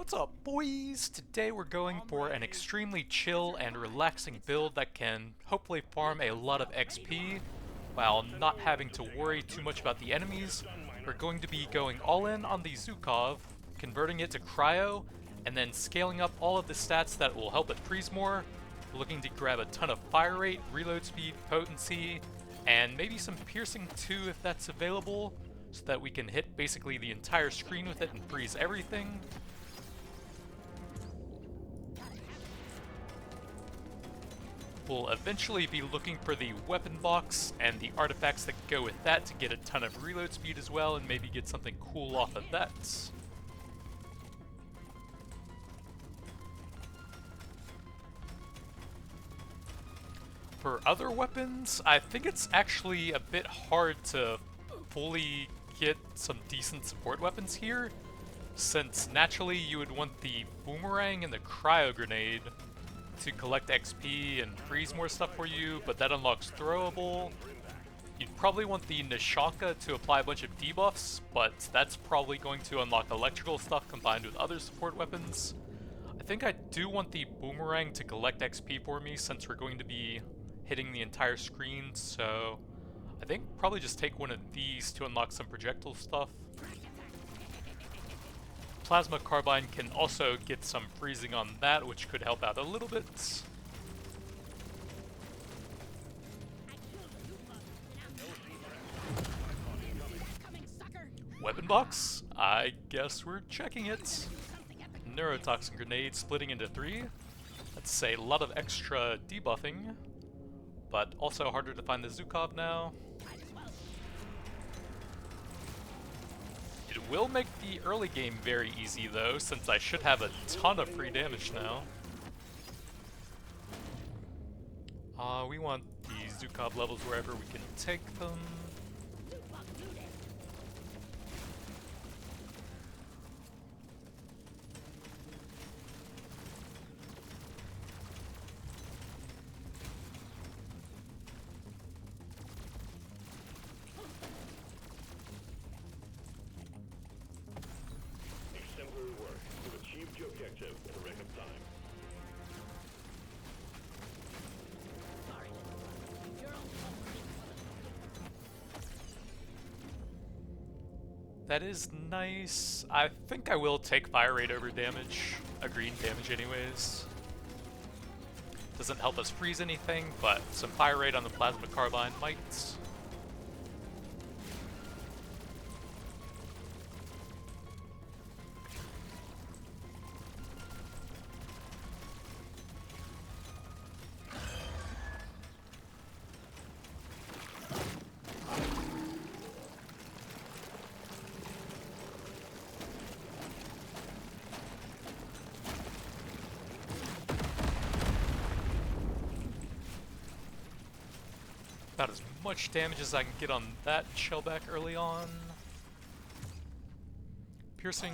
What's up, boys? Today we're going for an extremely chill and relaxing build that can hopefully farm a lot of XP while not having to worry too much about the enemies. We're going to be going all in on the ZHUKOV, converting it to cryo, and then scaling up all of the stats that will help it freeze more. We're looking to grab a ton of fire rate, reload speed, potency, and maybe some piercing too if that's available, so that we can hit basically the entire screen with it and freeze everything. We'll eventually be looking for the weapon box and the artifacts that go with that to get a ton of reload speed as well and maybe get something cool off of that. For other weapons, I think it's actually a bit hard to fully get some decent support weapons here, since naturally you would want the boomerang and the cryo grenade to collect XP and freeze more stuff for you, but that unlocks throwable. You'd probably want the Nishanka to apply a bunch of debuffs, but that's probably going to unlock electrical stuff combined with other support weapons. I think I do want the boomerang to collect XP for me since we're going to be hitting the entire screen, so I think probably just take one of these to unlock some projectile stuff. Plasma Carbine can also get some freezing on that, which could help out a little bit. Weapon box? I guess we're checking it. Neurotoxin grenade splitting into 3. That's a lot of extra debuffing, but also harder to find the ZHUKOV now. It will make the early game very easy though, since I should have a ton of free damage now. We want the ZHUKOV levels wherever we can take them. That is nice. I think I will take fire rate over damage. Green damage anyways. Doesn't help us freeze anything, but some fire rate on the Plasma Carbine might. About as much damage as I can get on that shellback early on. Piercing.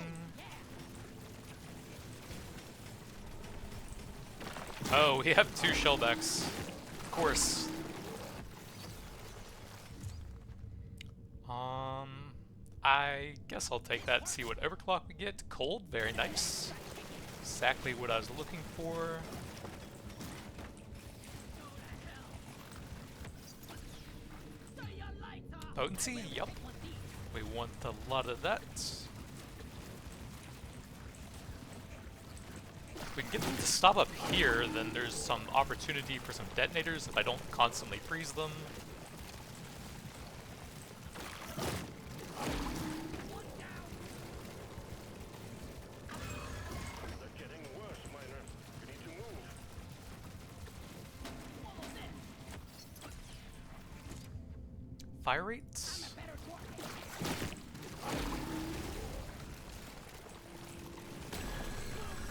Oh, we have 2 shellbacks. Of course. I guess I'll take that and see what Overclock we get. Cold, very nice. Exactly what I was looking for. Potency? Yup. We want a lot of that. If we can get them to stop up here, then there's some opportunity for some detonators if I don't constantly freeze them. Fire rates?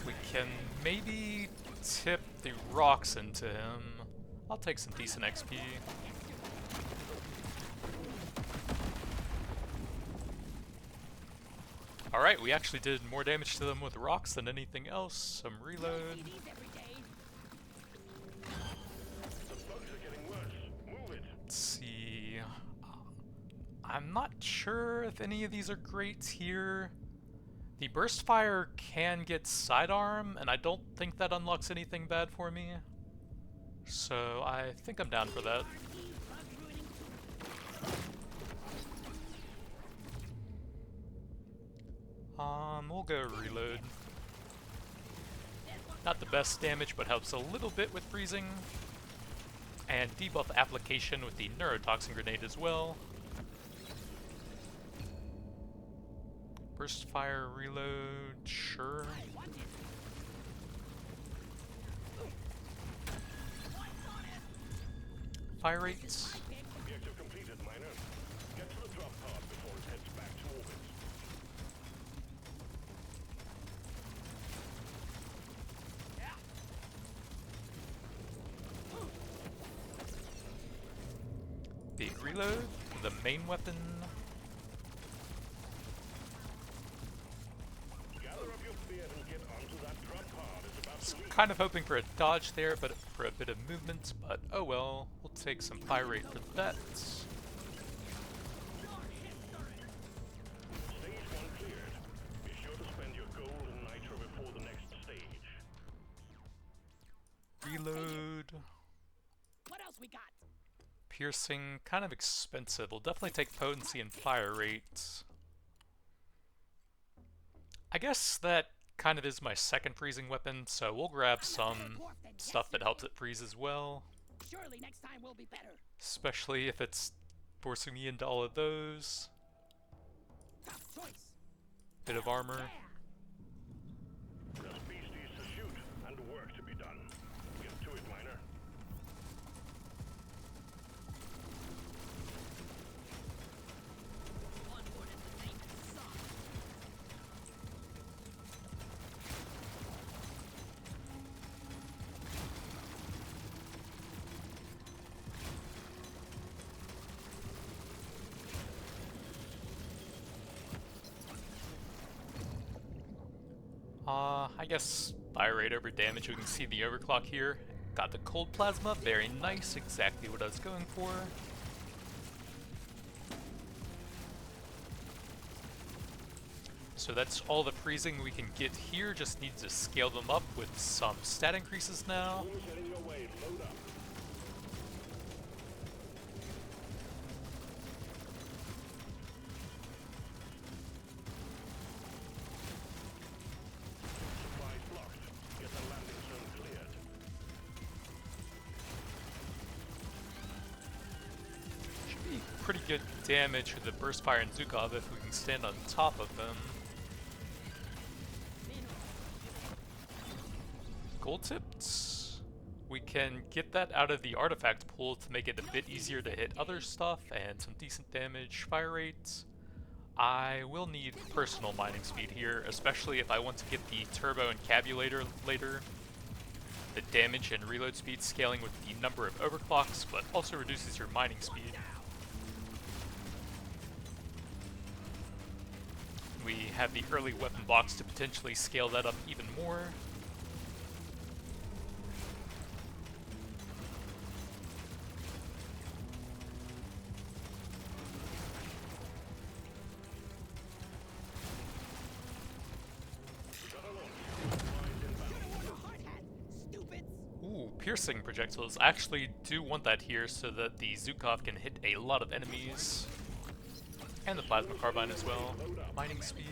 We can maybe tip the rocks into him. I'll take some decent XP. Alright, we actually did more damage to them with rocks than anything else. Some reload. Let's see. I'm not sure if any of these are great here. The burst fire can get sidearm, and I don't think that unlocks anything bad for me. So I think I'm down for that. We'll go reload. Not the best damage, but helps a little bit with freezing. And debuff application with the neurotoxin grenade as well. Burst fire reload, sure. Fire rates. Objective completed, miner. Get to the drop pod before it heads back to orbit. Big reload, the main weapon. Gather up your spear and get onto that drop pod. It's about to reach. Kind of hoping for a dodge there, but for a bit of movement, but oh well, we'll take some fire rate for that. Stage 1 cleared. Be sure to spend your gold and nitro before the next stage. Reload. What else we got? Piercing, kind of expensive. We'll definitely take potency and fire rate. I guess that kind of is my second freezing weapon, so we'll grab some stuff that helps it freeze as well. Surely next time will be better. Especially if it's forcing me into all of those. Tough choice. Bit of armor. There's beasties to shoot and work to be done. Get to it, miner. I guess fire rate over damage. We can see the overclock here. Got the cold plasma, very nice, exactly what I was going for. So that's all the freezing we can get here, just need to scale them up with some stat increases now. Who's heading your way? Load up. Supplies blocked. Get the landing zone cleared. Should be pretty good damage with the burst fire and ZHUKOV if we can stand on top of them. Gold tips. We can get that out of the artifact pool to make it a bit easier to hit other stuff and some decent damage. Fire rates. I will need personal mining speed here, especially if I want to get the turbo encabulator later. The damage and reload speed scaling with the number of overclocks, but also reduces your mining speed. We have the early weapon box to potentially scale that up even more. Ooh, piercing projectiles. I actually do want that here so that the ZHUKOV can hit a lot of enemies. And the plasma carbine as well. Mining speed.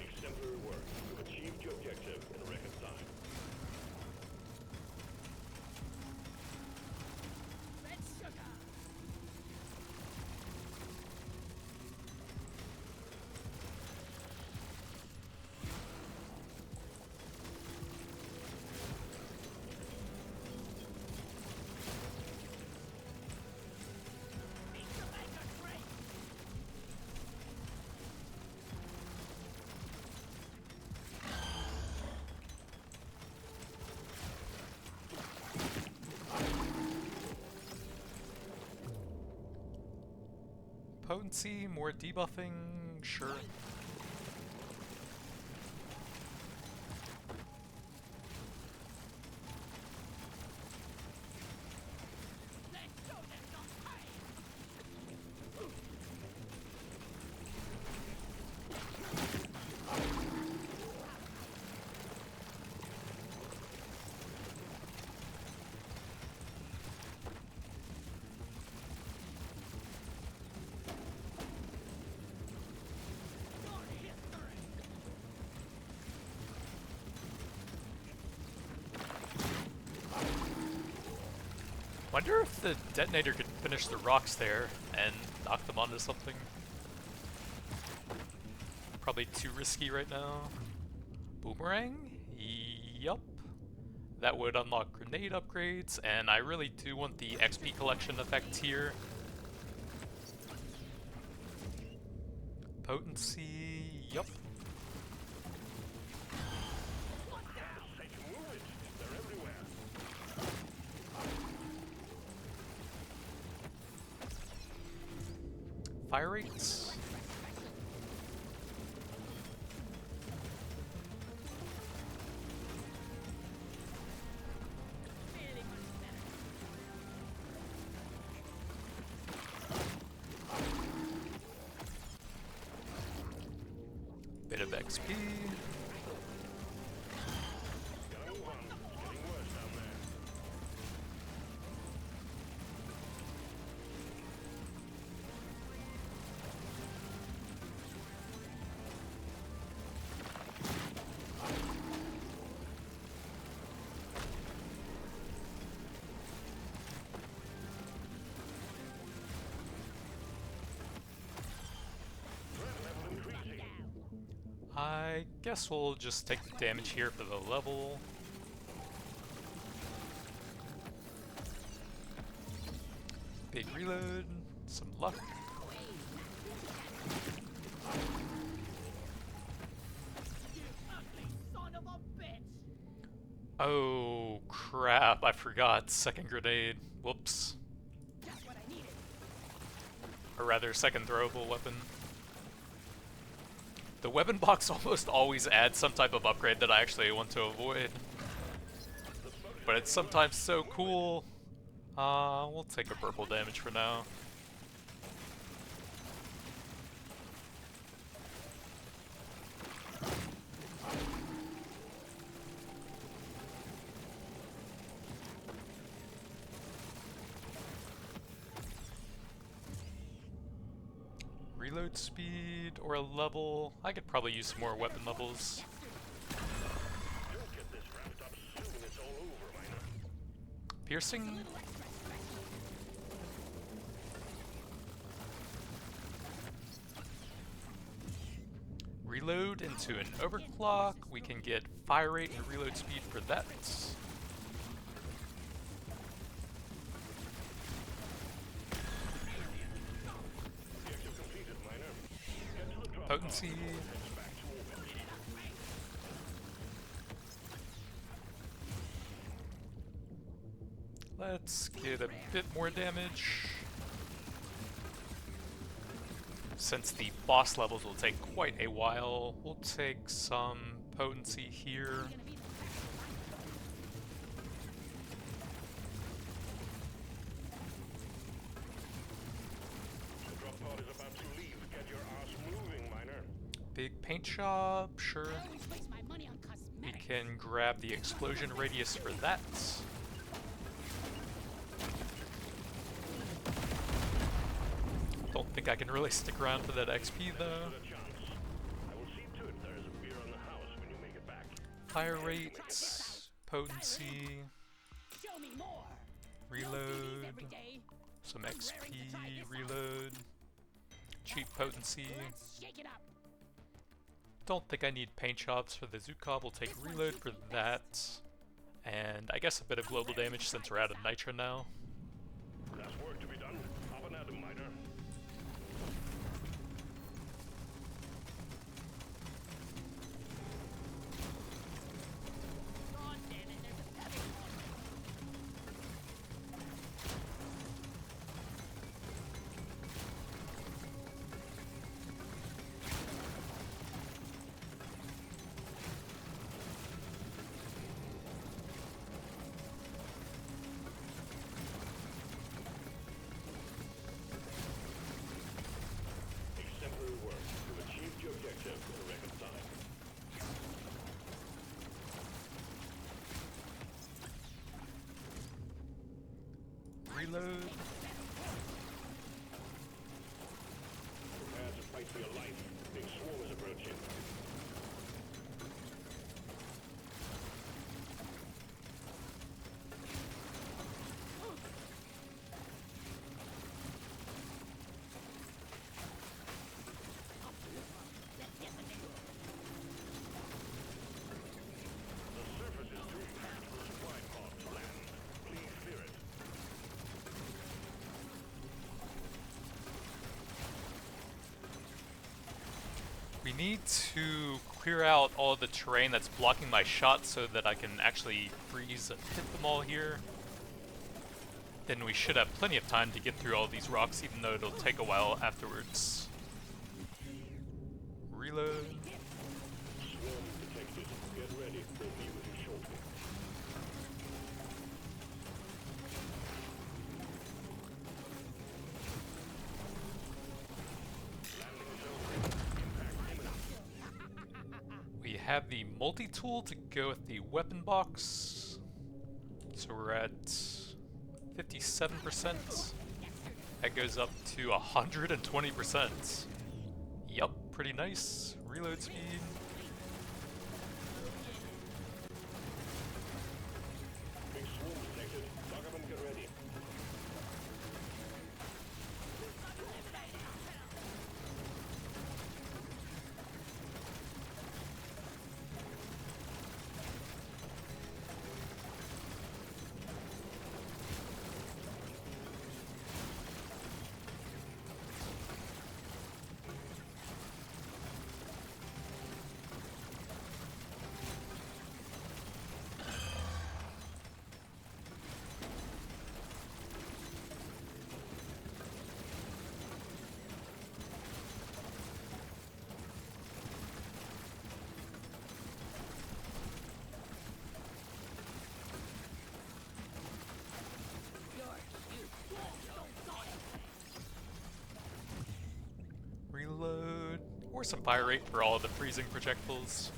Exemplary work. You've achieved your objective in record time. Red sugar. Potency, more debuffing, sure. Wonder if the detonator could finish the rocks there and knock them onto something. Probably too risky right now. Boomerang? Yup. That would unlock grenade upgrades, and I really do want the XP collection effect here. Potency, yup. Fire rates. Bit of XP. I guess we'll just take the damage here for the level. Big reload, some luck. Oh crap, I forgot. Second grenade. Whoops. Or rather, second throwable weapon. The weapon box almost always adds some type of upgrade that I actually want to avoid. But it's sometimes so cool. We'll take a purple damage for now. Reload speed or a level. I could probably use some more weapon levels. Piercing. Reload into an overclock. We can get fire rate and reload speed for that. Potency. Let's get a bit more damage. Since the boss levels will take quite a while, we'll take some potency here. Big paint job, sure. We can grab the explosion radius for that. Don't think I can really stick around for that XP though. Fire rate, potency, reload, some XP, reload, cheap potency. Don't think I need paint jobs for the ZHUKOV. We'll take reload for that. And I guess a bit of global damage since we're out of nitro now. That's work to be done. Have an atom miner. Reload. Prepare to fight for your life. Big swarm is approaching. need to clear out all of the terrain that's blocking my shot so that I can actually freeze and hit them all here. Then we should have plenty of time to get through all these rocks, even though it'll take a while afterwards. Reload. Swarm detected. Get ready. We'll be with you shortly. We have the multi-tool to go with the weapon box. So we're at 57%. That goes up to 120%. Yup, pretty nice. Reload speed. Big swarm detected. ZHUKOV, get ready. Reload. Or some fire rate for all of the freezing projectiles.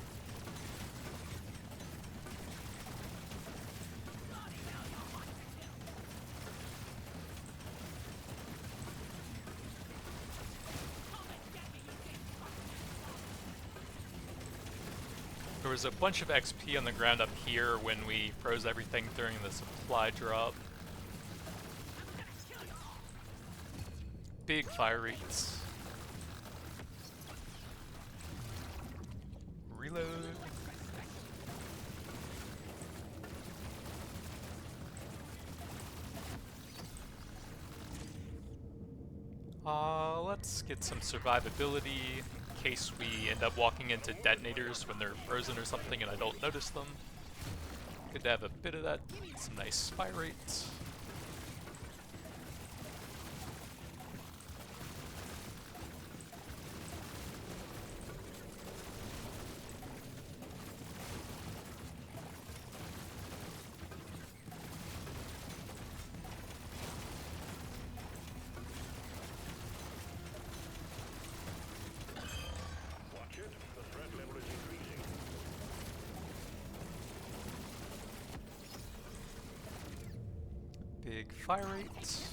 There was a bunch of XP on the ground up here when we froze everything during the supply drop. Big fire rates. Reload. Let's get some survivability in case we end up walking into detonators when they're frozen or something and I don't notice them. Good to have a bit of that. Some nice fire rates. Watch it. The threat level is increasing. Big fire rates.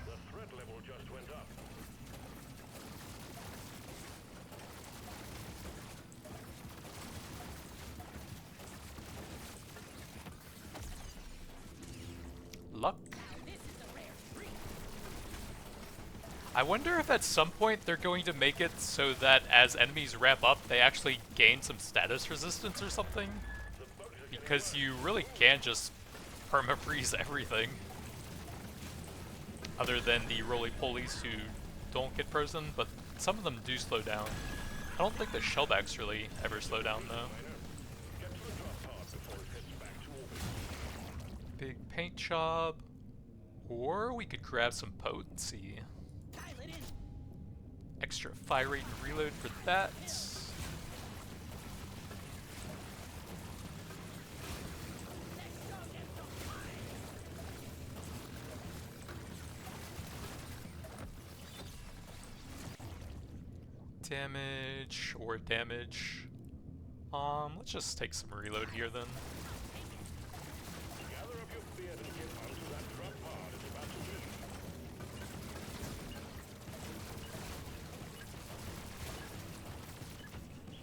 The threat level just went up. Luck. I wonder if at some point they're going to make it so that as enemies ramp up, they actually gain some status resistance or something. Because you really can't just perma-freeze everything. Other than the roly-polies who don't get frozen, but some of them do slow down. I don't think the shellbacks really ever slow down though. Get to the drop pod before it heads back to orbit. Big paint job. Or we could grab some potency. Dial it in. Extra fire rate and reload for that. Damage or damage. Let's just take some reload here then. Gather up your beard and get onto that drop pod. It's about to win.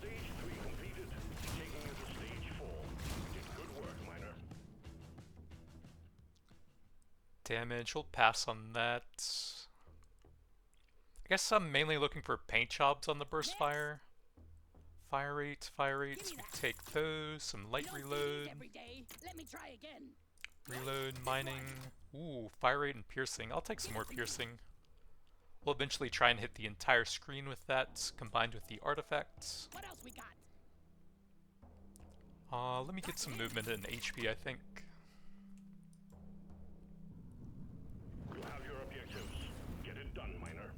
Stage 3 completed. Taking you to stage 4. You did good work, Miner. Damage, we'll pass on that. guess I'm mainly looking for paint jobs on the burst fire. Fire rates. We take those. Some light You don't do reload. these every day. Let me try again. Reload, mining. Ooh, fire rate and piercing. I'll take some more piercing. We'll eventually try and hit the entire screen with that, combined with the artifacts. What else we got? Let me get some movement in HP, I think. You have your objectives. Get it done, miner.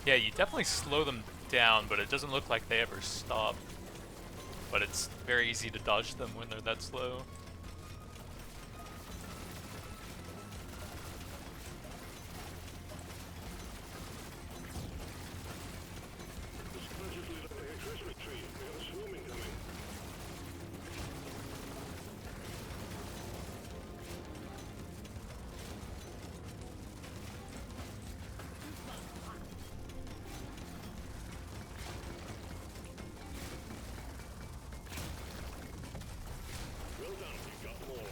Yeah, you definitely slow them down, but it doesn't look like they ever stop. But it's very easy to dodge them when they're that slow. The scourges lead up a Christmas tree. We have a swarm incoming. Well done, you got them all.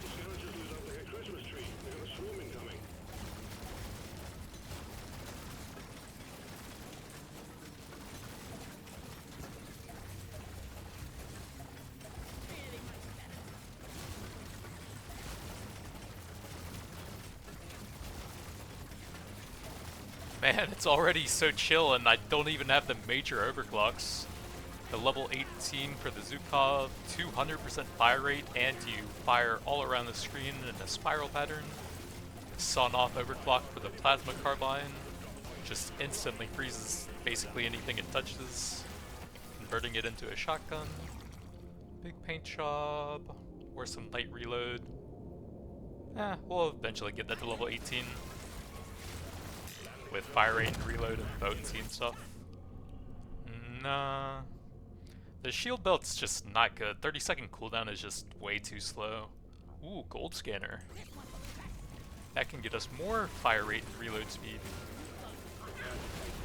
The scourges lead up a Christmas tree. We have a swarm incoming. Man, it's already so chill and I don't even have the major overclocks. The level 18 for the ZHUKOV, 200% fire rate, and you fire all around the screen in a spiral pattern. Sawn off overclock for the plasma carbine, just instantly freezes basically anything it touches, converting it into a shotgun. Big paint job, or some light reload. We'll eventually get that to level 18. With fire rate and reload and potency and stuff. Nah. The shield belt's just not good. 30-second cooldown is just way too slow. Ooh, gold scanner. That can get us more fire rate and reload speed.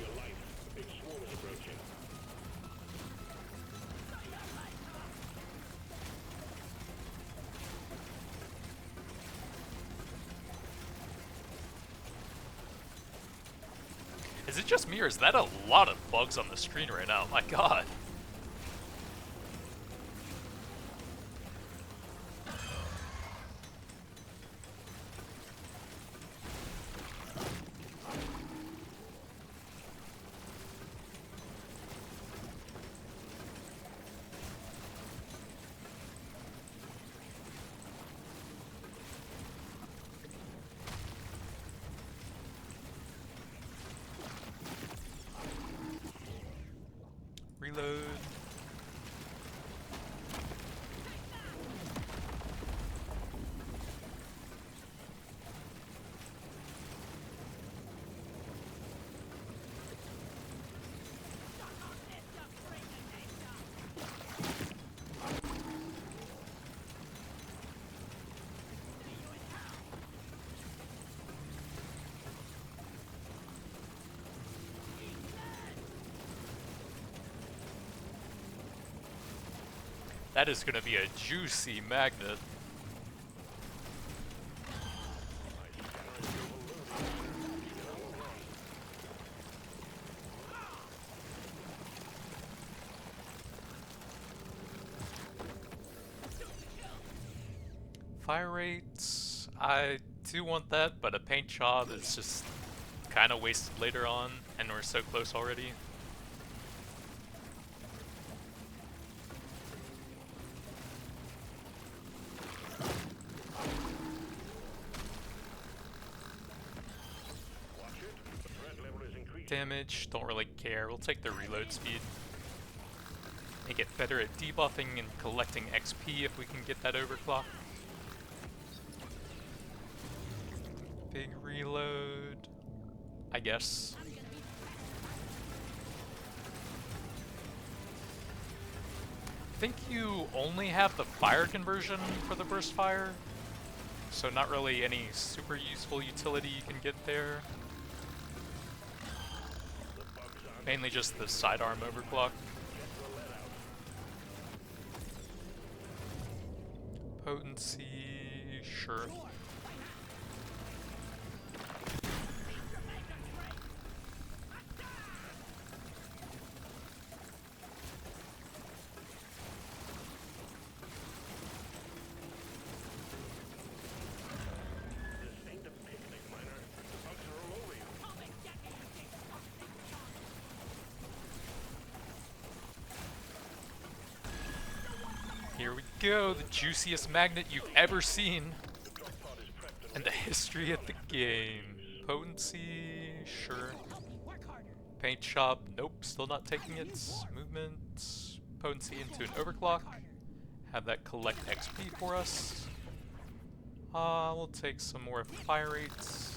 Your life. A big swarm is approaching. Is it just me or is that a lot of bugs on the screen right now? My god. Reload. That is going to be a juicy magnet. fire rates. I do want that, but a paint job is just kind of wasted later on, and we're so close already. Watch it. The threat level is increasing. Damage, don't really care. We'll take the reload speed. And get better at debuffing and collecting XP if we can get that overclock. Big reload, I guess. I think you only have the fire conversion for the burst fire, so not really any super useful utility you can get there. Mainly just the sidearm overclock. Potency, sure. Here we go, the juiciest magnet you've ever seen in the history of the game. Potency, sure. Paint shop, nope, still not taking it. Movement, potency into an overclock. Have that collect XP for us. We'll take some more fire rates.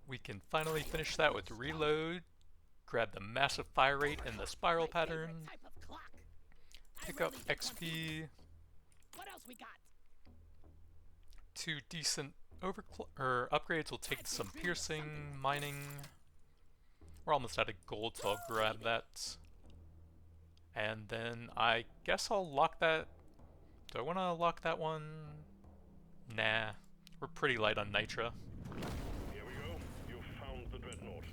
We can finally finish that with reload, grab the massive fire rate and the spiral pattern, pick up XP, What else we got? 2 decent upgrades. We'll take some piercing, mining. We're almost out of gold, so I'll grab that. And then I guess I'll lock that. Do I want to lock that one? Nah, we're pretty light on nitra. Here we go. You found the dreadnought.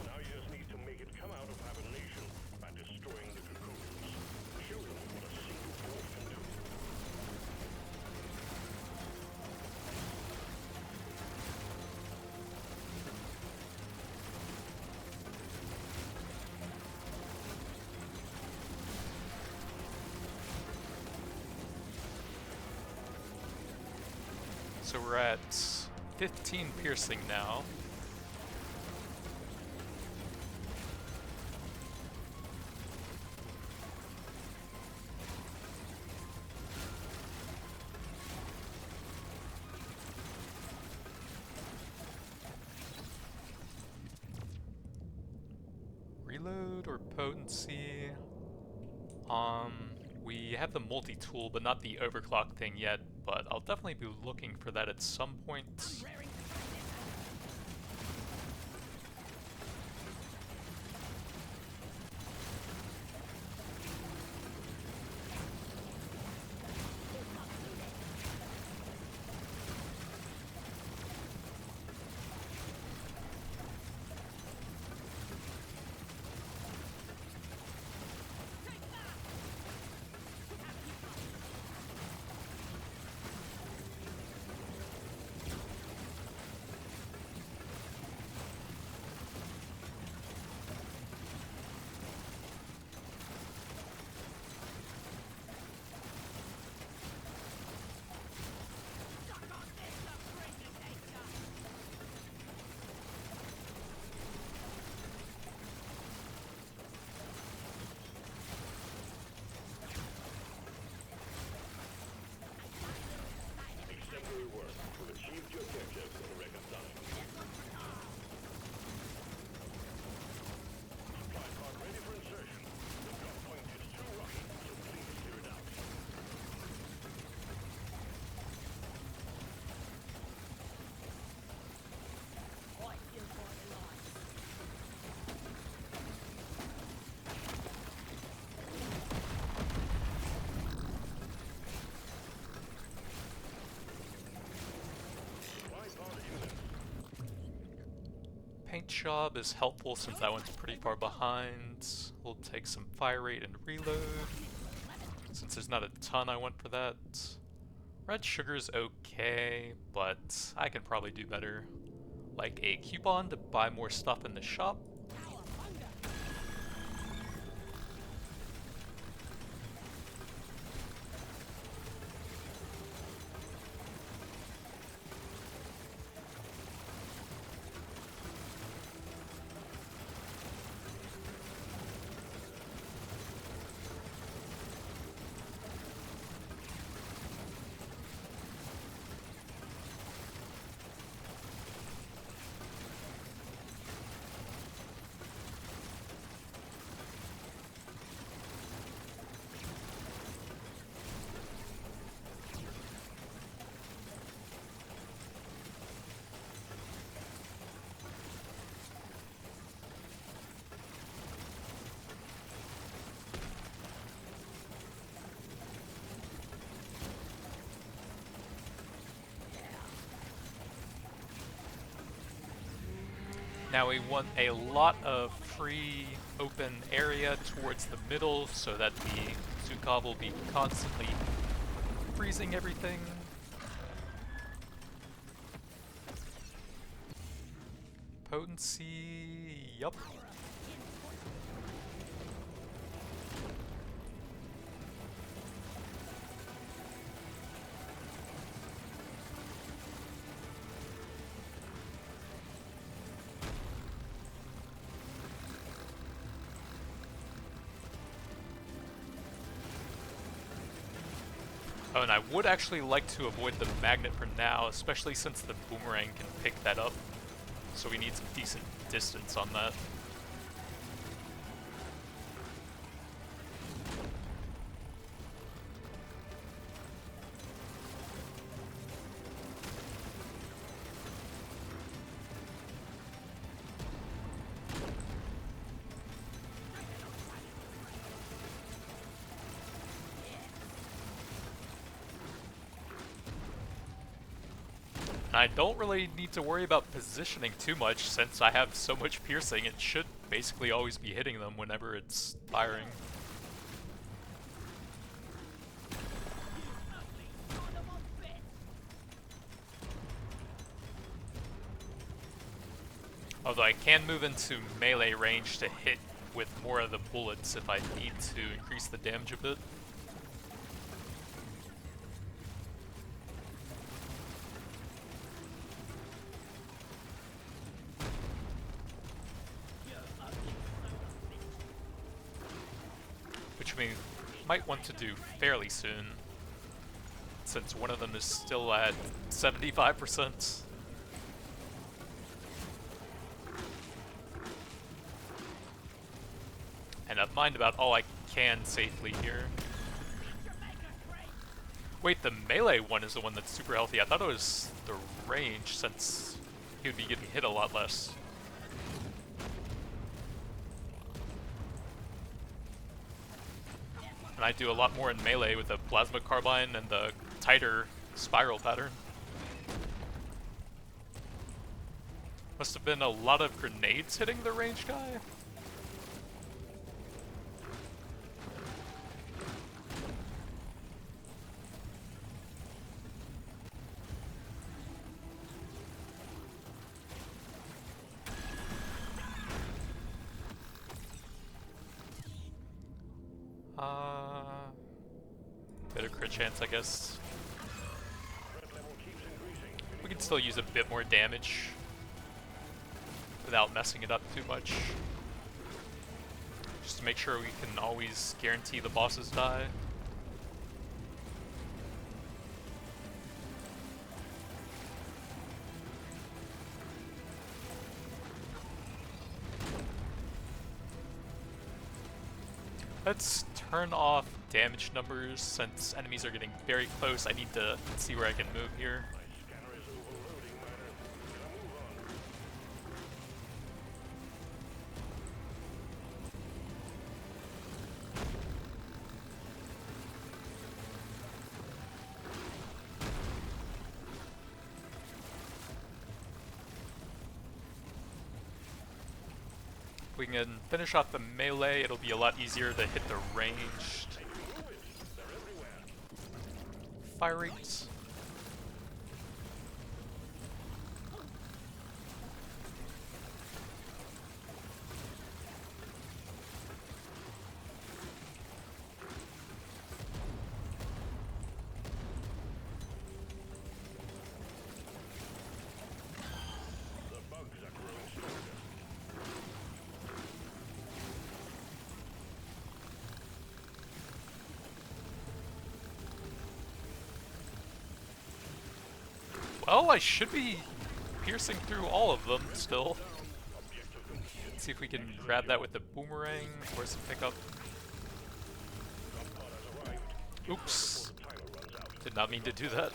Now you just need to make it come out of hibernation by destroying the cocoons. Show them what a single dwarf can do. So we're at 15 piercing now. Reload or potency? We have the multi-tool, but not the overclock thing yet, but I'll definitely be looking for that at some point. paint job is helpful since that one's pretty far behind. We'll take some fire rate and reload, since there's not a ton I want for that. Red sugar's okay, but I can probably do better. Like a coupon to buy more stuff in the shop. Now we want a lot of free open area towards the middle so that the ZHUKOV will be constantly freezing everything. Potency, yup. Oh, and I would actually like to avoid the magnet for now, especially since the boomerang can pick that up. So we need some decent distance on that. I don't really need to worry about positioning too much since I have so much piercing. It should basically always be hitting them whenever it's firing. Although I can move into melee range to hit with more of the bullets if I need to increase the damage a bit. Which we might want to do fairly soon, since one of them is still at 75%. And I've mined about all I can safely here. Wait, the melee one is the one that's super healthy. I thought it was the range, since he would be getting hit a lot less. And I do a lot more in melee with the plasma carbine and the tighter spiral pattern. Must have been a lot of grenades hitting the range guy. Bit of crit chance, I guess. We can still use a bit more damage without messing it up too much. Just to make sure we can always guarantee the bosses die. Let's turn off damage numbers since enemies are getting very close. I need to see where I can move here. we can finish off the melee, it'll be a lot easier to hit the ranged fire rates. Well, I should be piercing through all of them still. Let's see if we can grab that with the boomerang or some pickup. Oops. Did not mean to do that.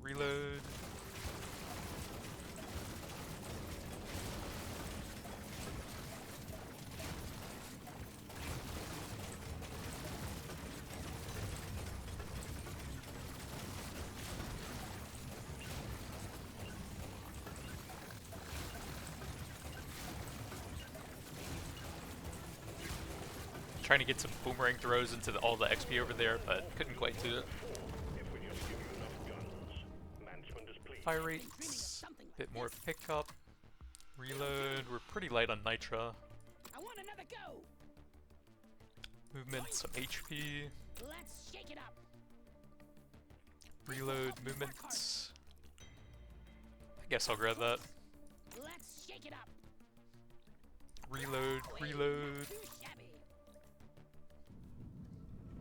Reload. Trying to get some boomerang throws into all the XP over there, but couldn't quite do it. Fire rates, bit more pickup, reload. We're pretty light on nitra. I want another go. Movement, some HP. Let's shake it up. Reload, movement. I guess I'll grab that. Let's shake it up. Reload, reload. Too shabby.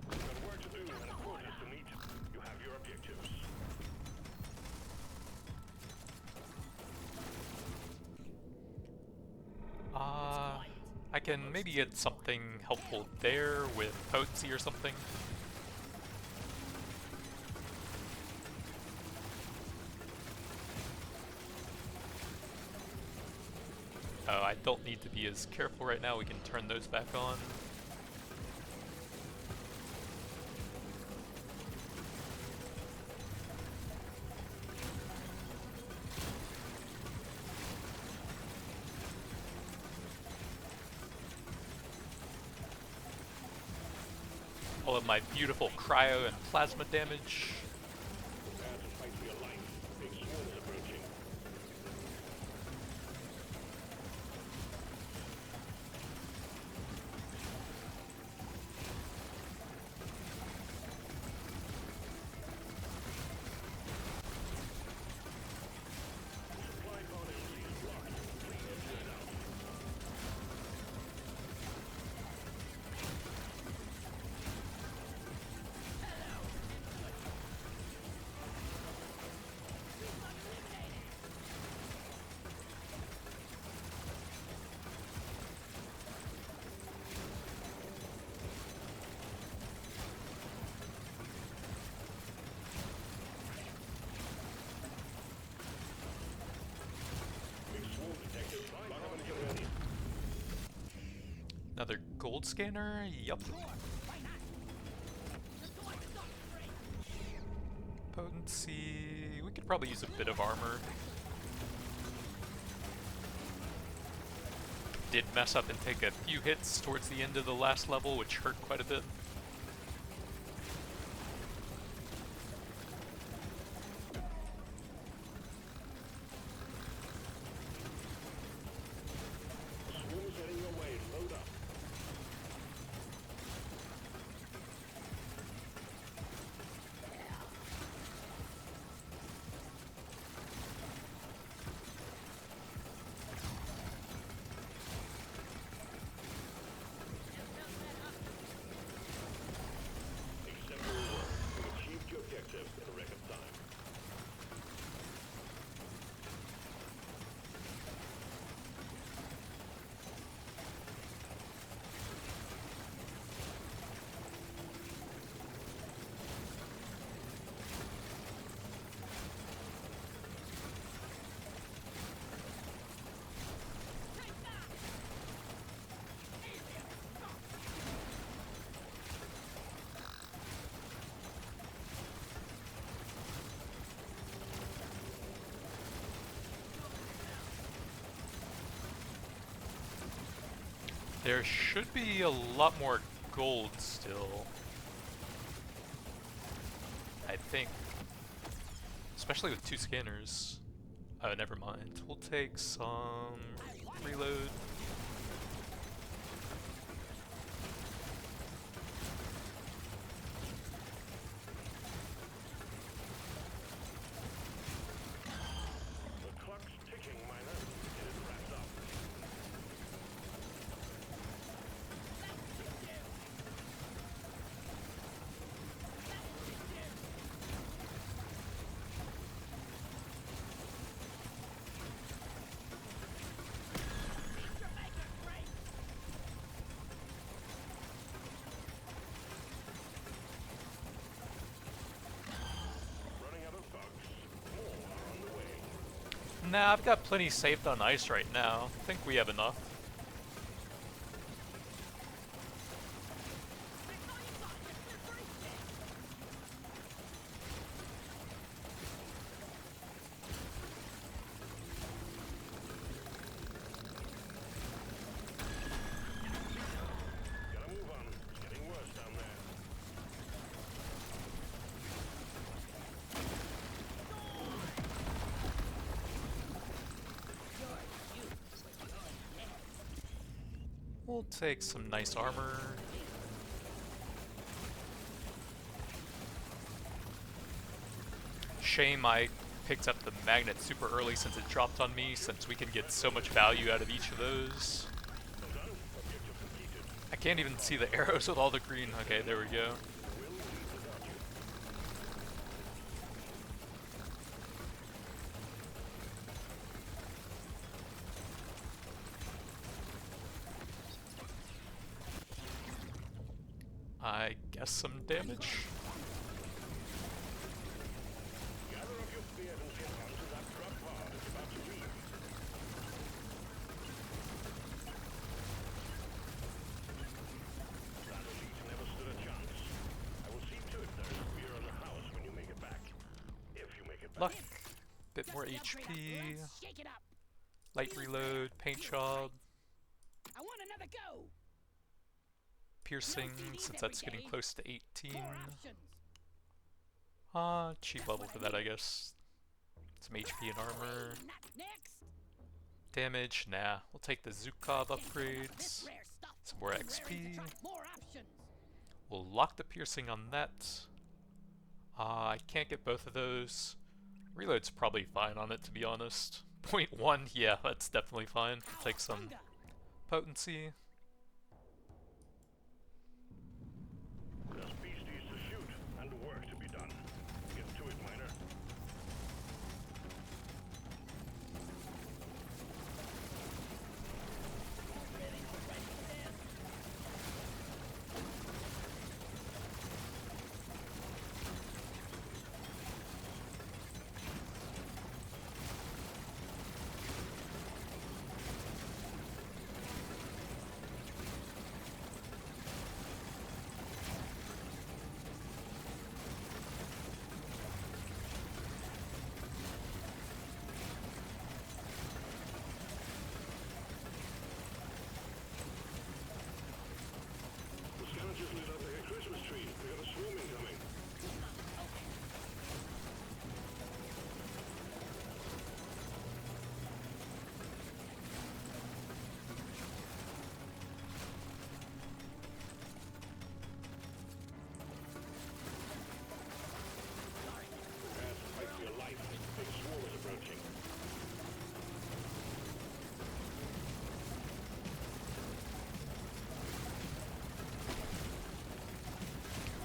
Got work to do and a quota to meet. You have your objectives. I can maybe get something helpful there with potency or something. Oh, I don't need to be as careful right now. We can turn those back on. All of my beautiful cryo and plasma damage. Prepare to fight for your life. Big swarms approaching. Supply pod entry is blocked. Please clear it out. Big swarm detected. Bottom and get ready. Another gold scanner? Yup. Why not? Let's go on the dog break. Potency. We could probably use a bit of armor. Did mess up and take a few hits towards the end of the last level, which hurt quite a bit. Swarms heading your way. Load up. There should be a lot more gold still. I think. Especially with 2 scanners. Oh, never mind. We'll take some reload. The clock's ticking, Miner. Get it wrapped up. Running out of bugs. More are on the way. Nah, I've got plenty saved on ice right now. I think we have enough. Gotta move on. It's getting worse down there. We'll take some nice armor. Shame I picked up the magnet super early since it dropped on me, since we can get so much value out of each of those. Well done. Objective completed. I can't even see the arrows with all the green. Okay, there we go. Will leave without you. I guess some damage. Gather up your spear and get onto that trap pod. It's about to leave. That elite never stood a chance. I will see to it there is a spear in the house when you make it back. If you make it back. Luck. Bit more That's the upgrade HP. up. Let's shake it up. Light reload. Paint job. I want another go. Piercing, since that's getting close to 18. More options. Cheap level for that, I guess. Some HP and armor. Not next. Damage, nah. We'll take the ZHUKOV This upgrades. rare stuff. Some more I'm raring XP. to try more options. We'll lock the piercing on that. I can't get both of those. Reload's probably fine on it, to be honest. 0.1, yeah, that's definitely fine. We'll take some Cowabunga. potency. There's beasties to shoot and work to be done. Get to it, Miner. The scavengers lit up like a Christmas tree. We got a swarm incoming. Prepare to fight for your life. Big swarm is approaching.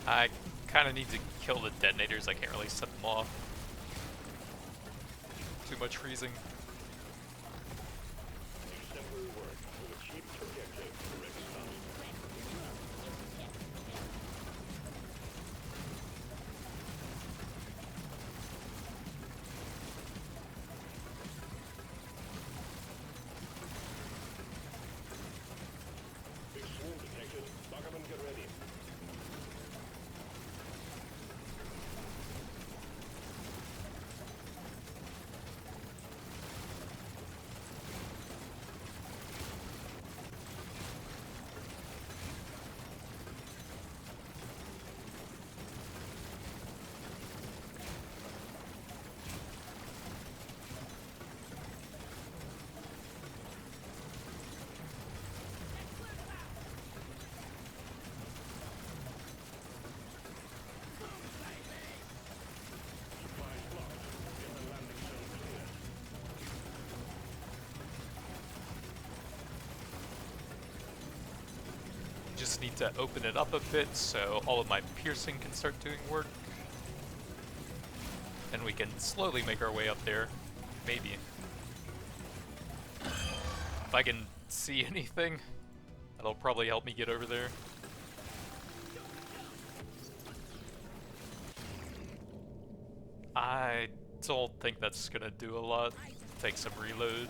I kind of need to kill the detonators. I can't really set them off. Too much freezing. Exemplary work. We've achieved the objective. Correct stuff. Big swarm detected. Lock up and get ready. just need to open it up a bit so all of my piercing can start doing work. And we can slowly make our way up there. Maybe. If I can see anything, that'll probably help me get over there. I don't think that's gonna do a lot. Take some reload.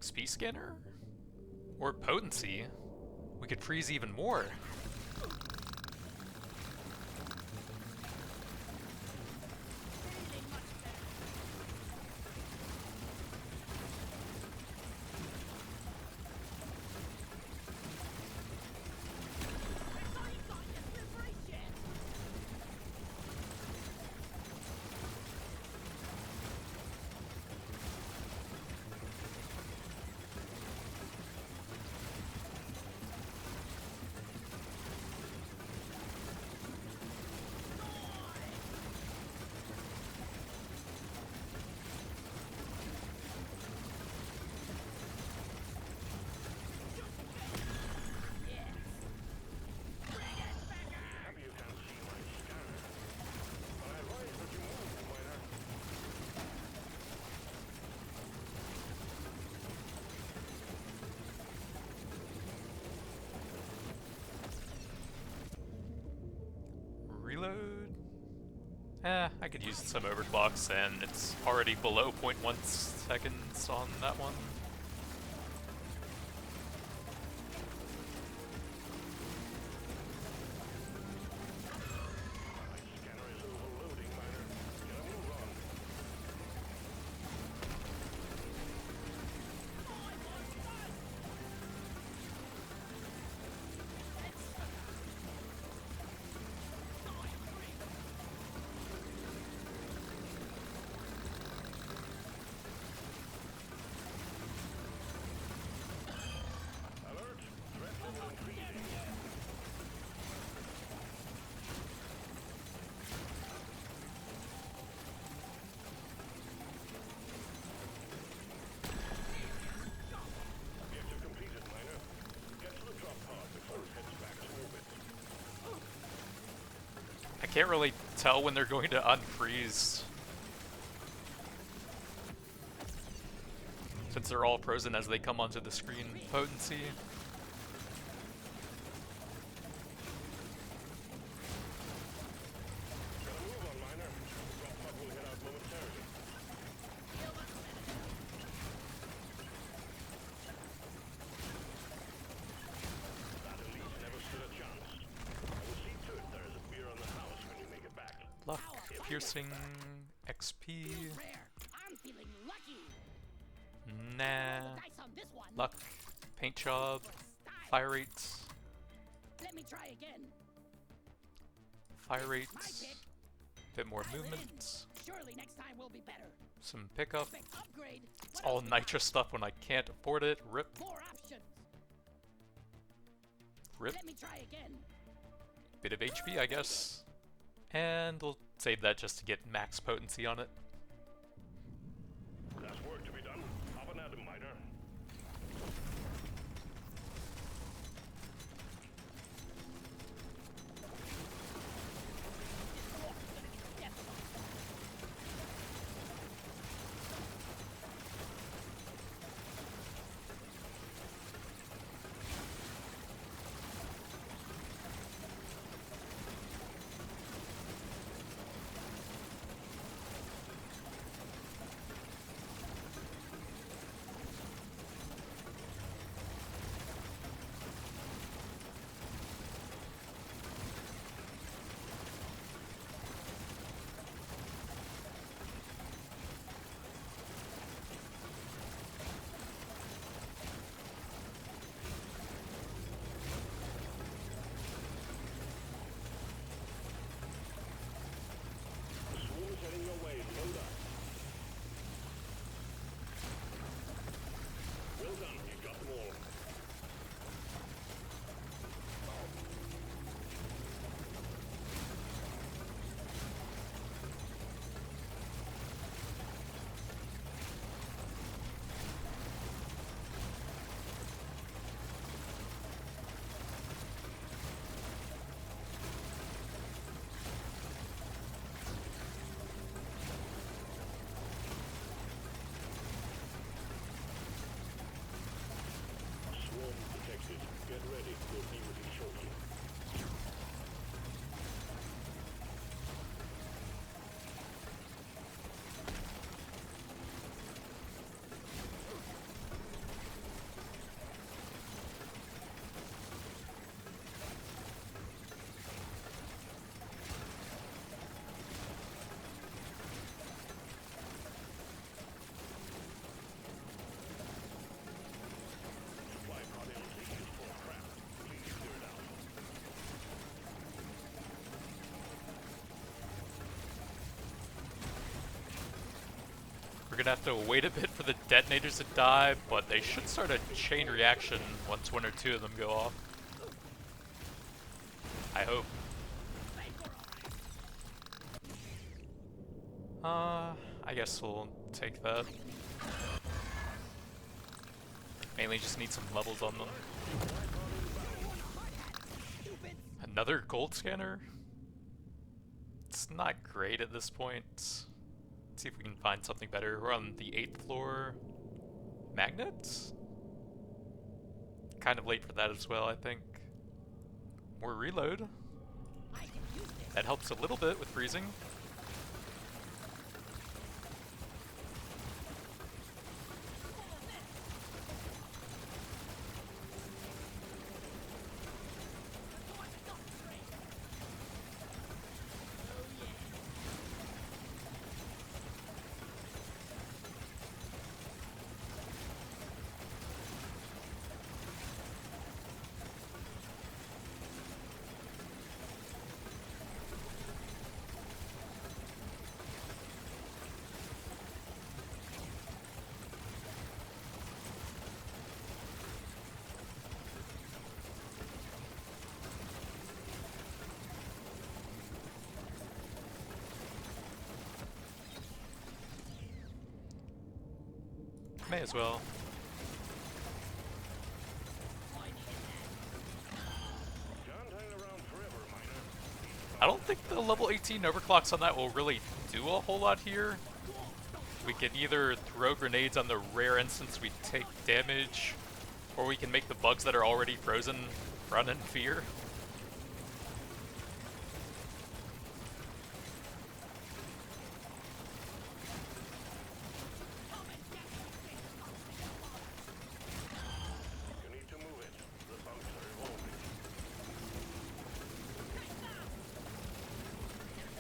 XP scanner? Or potency? We could freeze even more. Reload? I could use some overclocks, and it's already below 0.1 seconds on that one. I can't really tell when they're going to unfreeze, since they're all frozen as they come onto the screen. Potency. Luck, piercing, XP. I'm feeling lucky. Nah. Dice on this one. Luck, paint job, fire rates, Let me try again. fire My rates, pick. bit more Dial it in. movement, Surely next time will be better. some pickup. Quick upgrade. It's What all else we got? nitro stuff when I can't afford it. Rip, More options. rip. Let me try again. Bit of HP, I guess. And we'll save that just to get max potency on it. That's work to be done. Have an atom, miner. gonna have to wait a bit for the detonators to die, but they should start a chain reaction once one or two of them go off. I hope. I guess we'll take that. Mainly just need some levels on them. Another gold scanner? It's not great at this point. Let's see if we can find something better. We're on the 8th floor. Magnets? Kind of late for that as well, I think. More reload. That helps a little bit with freezing. May as well. I don't think the level 18 overclocks on that will really do a whole lot here. We can either throw grenades on the rare instance we take damage, or we can make the bugs that are already frozen run in fear.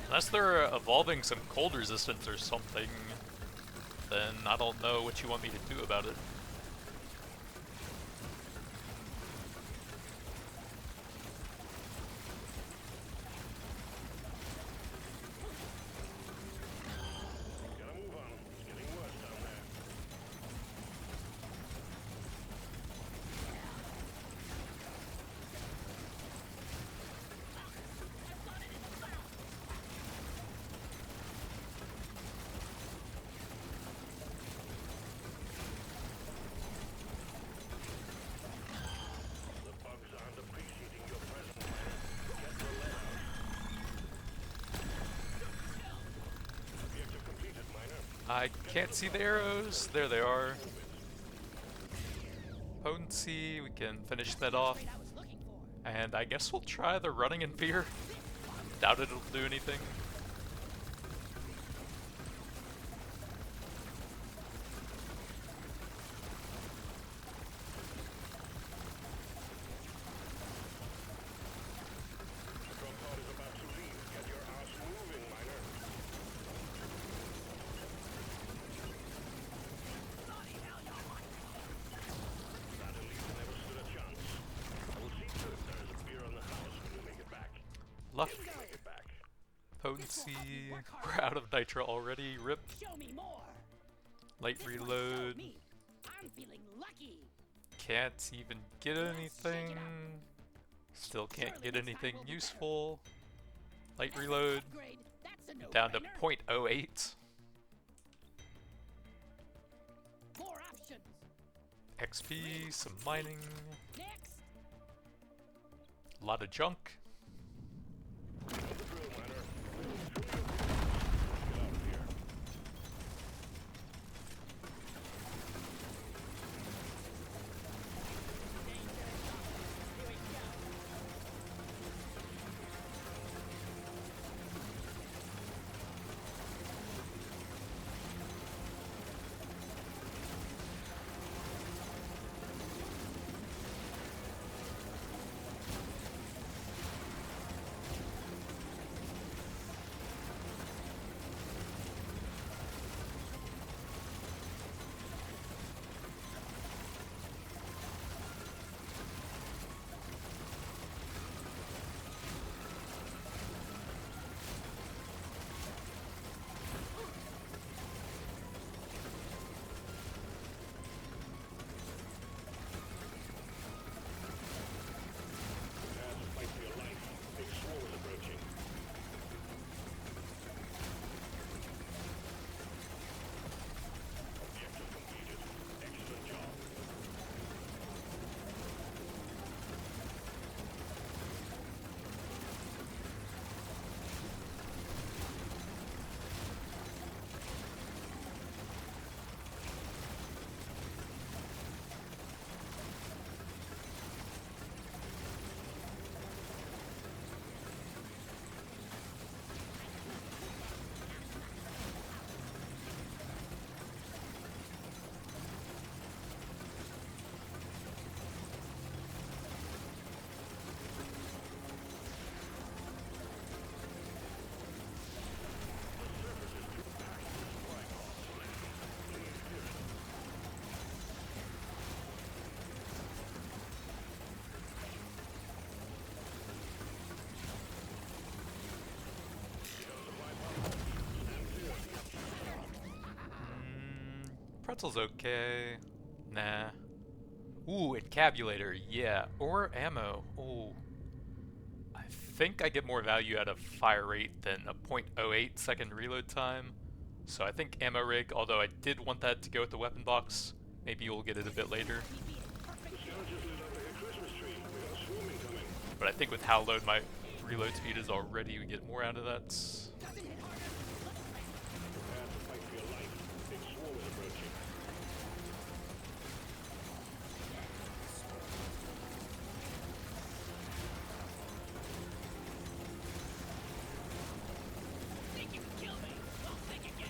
Unless they're evolving some cold resistance or something, then I don't know what you want me to do about it. I can't see the arrows. There they are. Potency, we can finish that off. And I guess we'll try the running in fear. Doubt it'll do anything. Luck. Potency. We're out of nitro already. Rip. Light reload. Can't even get anything. Still can't get anything useful. Light reload. Down to 0.08. XP, some mining. A lot of junk. Elemental's okay. Nah. Ooh, encabulator, yeah. Or ammo. Ooh. I think I get more value out of fire rate than a 0.08 second reload time. So I think ammo rig, although I did want that to go with the weapon box. Maybe we'll get it a bit later. But I think with how low my reload speed is already, we get more out of that. Think you can kill me? Well, think again.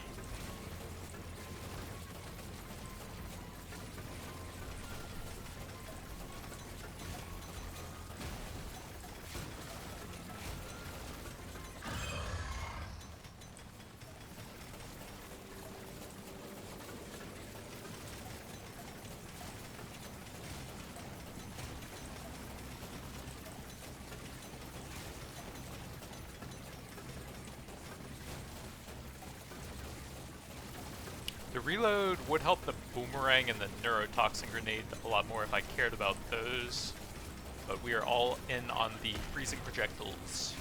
The reload would help the boomerang and the neurotoxin grenade a lot more if I cared about those, but we are all in on the freezing projectiles.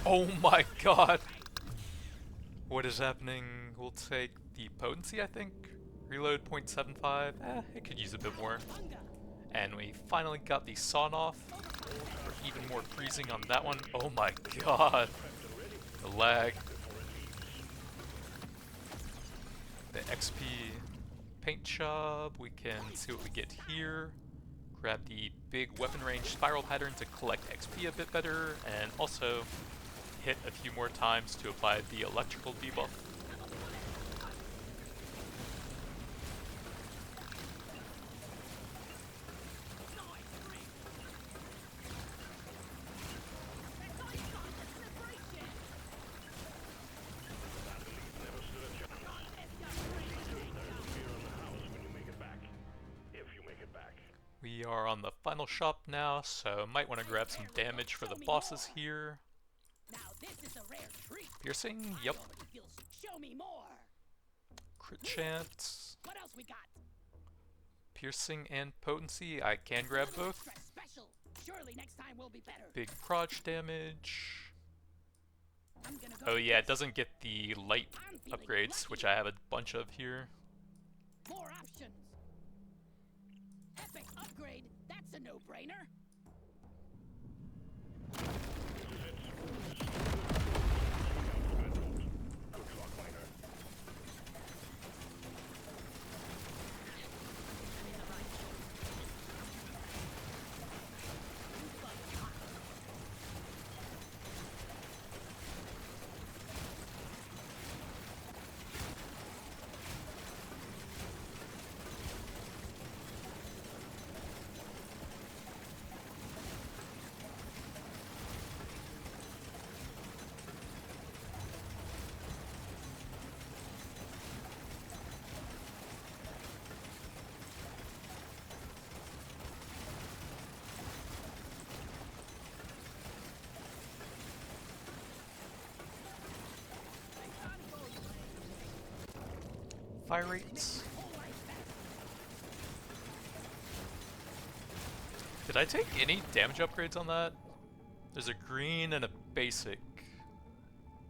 Oh my god! What is happening? We'll take the potency, I think. Reload 0.75. It could use a bit more. And we finally got the sawn off. For even more freezing on that one. Oh my god! The lag. The XP paint job. We can see what we get here. Grab the big weapon range spiral pattern to collect XP a bit better, and also hit a few more times to apply the electrical debuff. We are on the final shop now, so might want to grab some damage for the bosses here. Now this is a rare treat. Piercing, yep. Show me more. Crit chance. What else we got? Piercing and potency, I can grab both. Special. Surely next time will be better. Big proj damage. I'm gonna go Oh yeah, it doesn't get the light upgrades, which I have a bunch of here. more options. Epic upgrade. That's a no-brainer. fire rates. Did I take any damage upgrades on that? There's a green and a basic.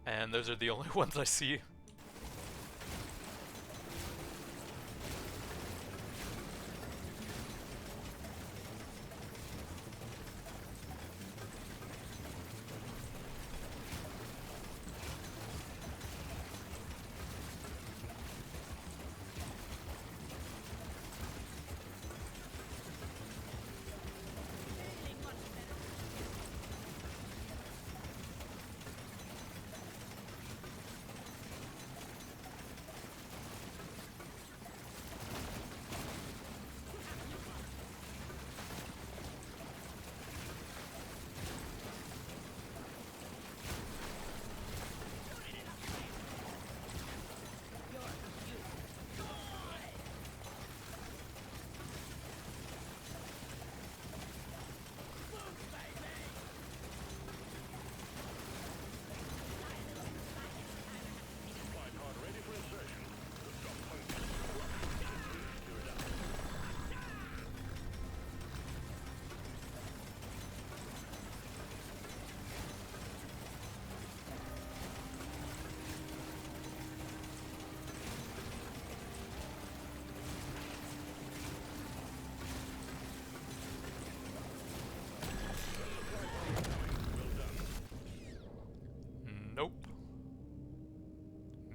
And those are the only ones I see. Nope.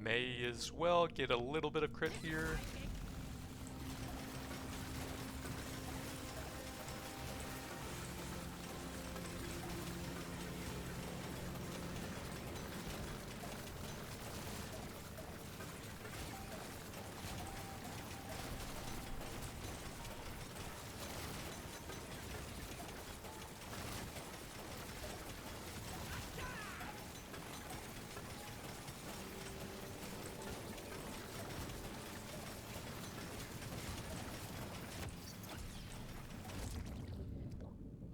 May as well get a little bit of crit here.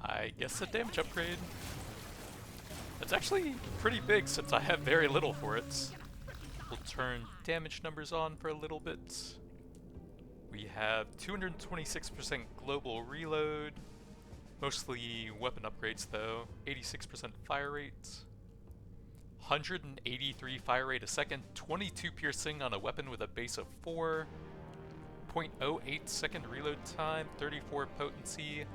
I guess a damage upgrade. It's actually pretty big since I have very little for it. We'll turn damage numbers on for a little bit. We have 226% global reload, mostly weapon upgrades though, 86% fire rate, 183 fire rate a second, 22 piercing on a weapon with a base of 4, 0.08 second reload time, 34 potency,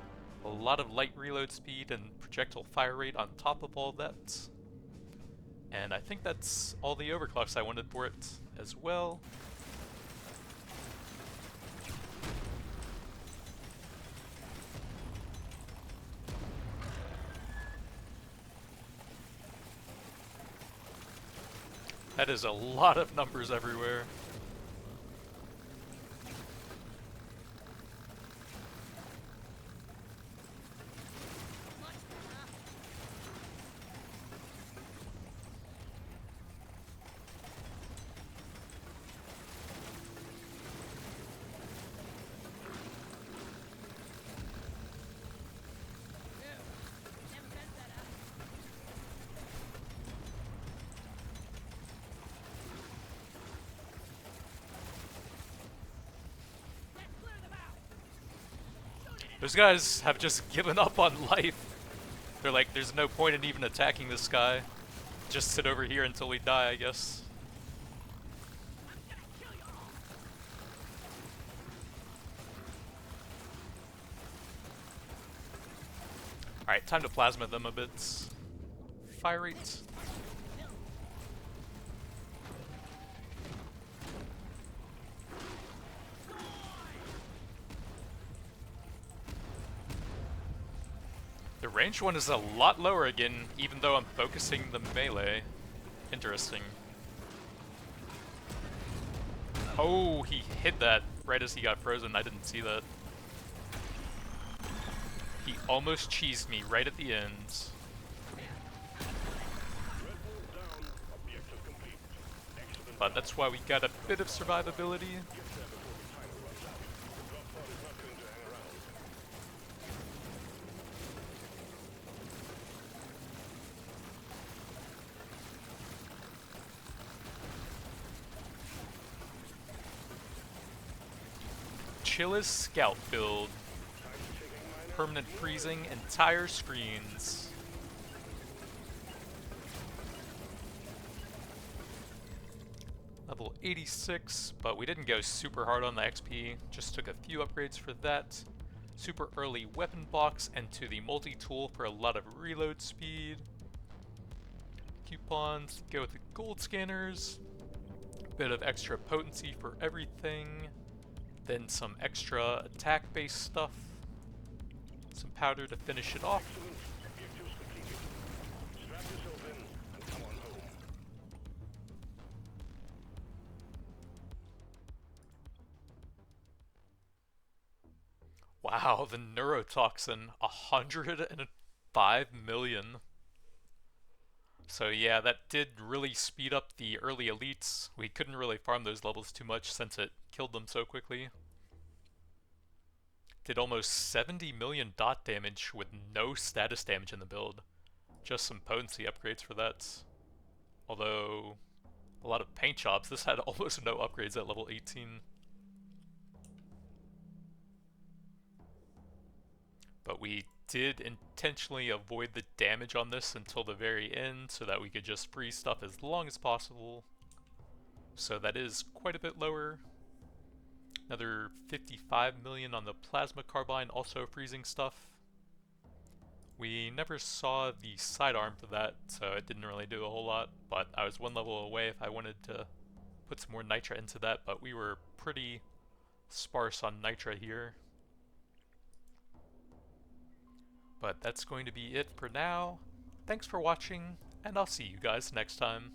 a lot of light reload speed and projectile fire rate on top of all that. And I think that's all the overclocks I wanted for it as well. That is a lot of numbers everywhere. Those guys have just given up on life. They're like, there's no point in even attacking this guy. Just sit over here until we die, I guess. Alright, time to plasma them a bit. Fire rate. The ranged one is a lot lower again, even though I'm focusing the melee. Interesting. Oh, he hit that right as he got frozen. I didn't see that. He almost cheesed me right at the end. But that's why we got a bit of survivability. CHILLEST scout build. Permanent freezing entire screens. Level 86, but we didn't go super hard on the XP, just took a few upgrades for that. Super early weapon box and to the multi-tool for a lot of reload speed. Coupons, go with the gold scanners. Bit of extra potency for everything. Then some extra attack-based stuff. Some powder to finish it off. Objectives completed. Strap yourself in and come on home. Wow, the neurotoxin, 105 million. So yeah, that did really speed up the early elites. We couldn't really farm those levels too much since it killed them so quickly. Did almost 70 million dot damage with no status damage in the build. Just some potency upgrades for that. Although, a lot of paint jobs. This had almost no upgrades at level 18. But we did intentionally avoid the damage on this until the very end so that we could just freeze stuff as long as possible. So that is quite a bit lower. Another 55 million on the plasma carbine, also freezing stuff. We never saw the sidearm for that, so it didn't really do a whole lot, but I was one level away if I wanted to put some more nitra into that, but we were pretty sparse on nitra here. But that's going to be it for now. Thanks for watching, and I'll see you guys next time.